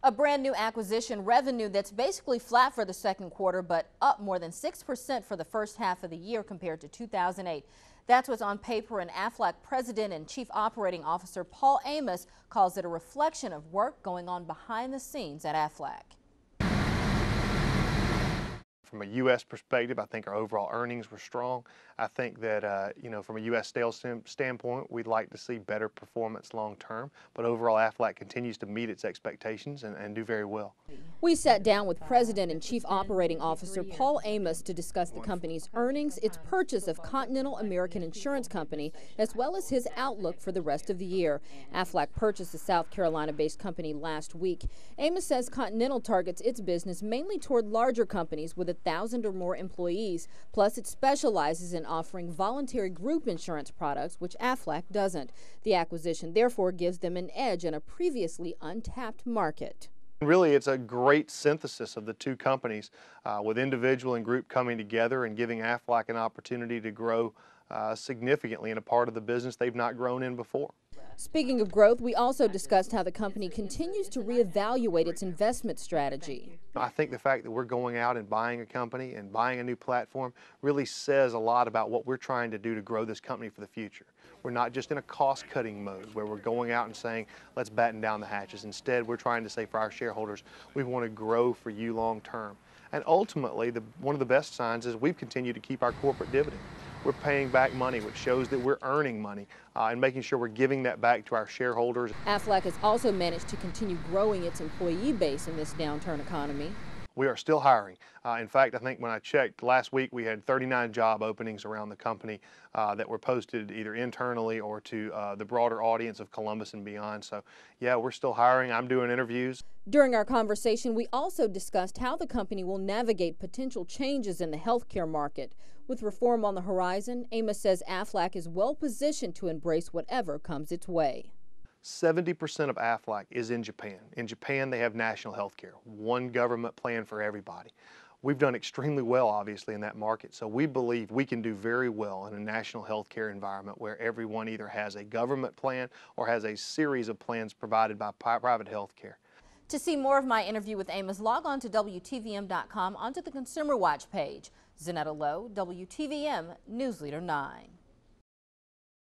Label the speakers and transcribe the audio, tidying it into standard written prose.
Speaker 1: A brand new acquisition revenue that's basically flat for the second quarter, but up more than 6% for the first half of the year compared to 2008. That's what's on paper, and Aflac President and Chief Operating Officer Paul Amos calls it a reflection of work going on behind the scenes at Aflac.
Speaker 2: From a U.S. perspective, I think our overall earnings were strong. I think that, from a U.S. sales standpoint, we'd like to see better performance long term. But overall, Aflac continues to meet its expectations and do very well.
Speaker 1: We sat down with President and Chief Operating Officer Paul Amos to discuss the company's earnings, its purchase of Continental American Insurance Company, as well as his outlook for the rest of the year. Aflac purchased the South Carolina-based company last week. Amos says Continental targets its business mainly toward larger companies with 1,000 or more employees. Plus, it specializes in offering voluntary group insurance products, which Aflac doesn't. The acquisition therefore gives them an edge in a previously untapped market.
Speaker 2: Really, it's a great synthesis of the two companies, with individual and group coming together and giving Aflac an opportunity to grow significantly in a part of the business they've not grown in before.
Speaker 1: Speaking of growth, we also discussed how the company continues to reevaluate its investment strategy.
Speaker 2: I think the fact that we're going out and buying a company and buying a new platform really says a lot about what we're trying to do to grow this company for the future. We're not just in a cost-cutting mode where we're going out and saying, let's batten down the hatches. Instead, we're trying to say for our shareholders, we want to grow for you long term. And ultimately, one of the best signs is we've continued to keep our corporate dividend. We're paying back money, which shows that we're earning money and making sure we're giving that back to our shareholders.
Speaker 1: Aflac has also managed to continue growing its employee base in this downturn economy.
Speaker 2: We are still hiring. In fact, I think when I checked last week, we had 39 job openings around the company that were posted either internally or to the broader audience of Columbus and beyond. So, yeah, we're still hiring. I'm doing interviews.
Speaker 1: During our conversation, we also discussed how the company will navigate potential changes in the healthcare market. With reform on the horizon, Amos says Aflac is well positioned to embrace whatever comes its way.
Speaker 2: 70% of Aflac is in Japan. In Japan, they have national health care, one government plan for everybody. We've done extremely well, obviously, in that market, so we believe we can do very well in a national health care environment where everyone either has a government plan or has a series of plans provided by private health care.
Speaker 1: To see more of my interview with Amos, log on to WTVM.com onto the Consumer Watch page. Zaneta Lowe, WTVM News Leader 9.